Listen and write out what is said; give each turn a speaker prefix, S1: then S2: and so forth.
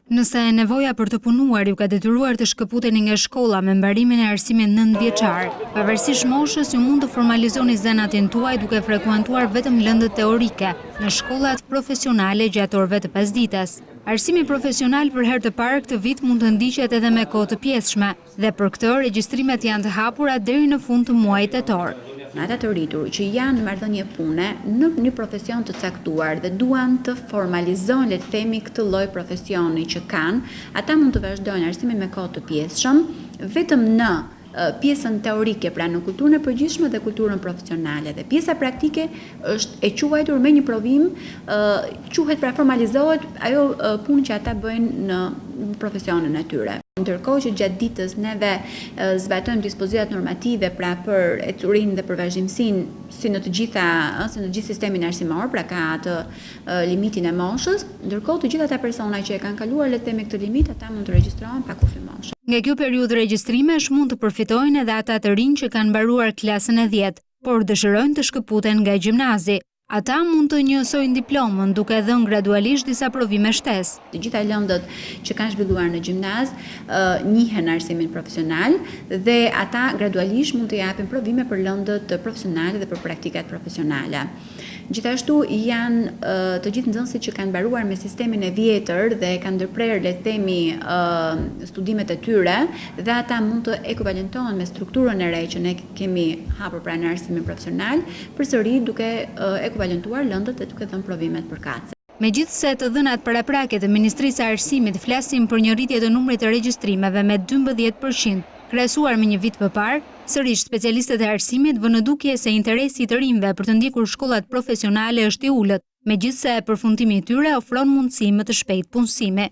S1: Nëse nevoja për të punuar ju ka detyruar të shkëputeni nga shkolla me mbarimin e arsimit 9 vjeçar, pavarësisht moshës ju mund të formalizoni zanatin tuaj duke frekuentuar vetëm lëndët teorike në shkollat profesionale gjatë orëve të pasdites. Arsimi profesional për herë të parë këtë vit mund të ndiqet edhe me kohë të pjesshme dhe për këtë regjistrimet janë të hapura deri në fund të muajit tetor.
S2: Ata të rritur që janë në marrëdhënie pune në një profesion të caktuar dhe duan të formalizojnë, le të themi, këtë lloj profesioni që kanë, ata mund të vazhdojnë arsimin me kohë të pjesshëm vetëm në pjesën teorike, pra në kulturën e përgjithshme dhe kulturën profesionale. Dhe pjesa praktike është e quajtur me një provim, quhet pra formalizohet ajo punë që ata bëjnë në profesionin e tyre. Ndërkohë që gjatë ditës neve zbatojmë dispozitat normative pra për ecurinë dhe për vazhdimsinë si në të gjithë sistemin arsimor, pra ka atë limitin e moshës, ndërkohë të gjithë ata persona që e kanë kaluar le të themi këtë limit, ata mund të regjistrohen pa kufi moshë.
S1: Nga kjo periudhë regjistrimesh mund të përfitojnë edhe ata të rinj që kanë mbaruar klasën e 10, por dëshirojnë të shkëputen nga gjimnazi. Ata mund të njësojnë diplomën duke dhënë gradualisht disa provime shtesë.
S2: Të gjitha lëndët që kanë zhvilluar në gjimnaz njihen arsimin profesional dhe ata gradualisht mund të japin provime për lëndët profesionale dhe për praktikat profesionale. Gjithashtu janë të gjithë nxënësit që kanë mbaruar me sistemin e vjetër dhe kanë ndërprerë le të themi studimet e tyre dhe ata mund të ekuivalentohen me strukturën e re që ne kemi hapur pra në arsimin profesional, përsëri duke ekuivalentuar lëndët dhe duke dhënë provimet përkatëse.
S1: Megjithse të dhënat paraprake të Ministrisë së Arsimit flasin për një rritje të numrit të regjistrimeve me 12%, krahasuar me një vit më parë, sërish specialistët e arsimit vënë në dukje se interesi i të rinjve për të ndjekur shkollat profesionale është i ulët, megjithse përfundimi i tyre ofron mundësi më të shpejtë punësimi.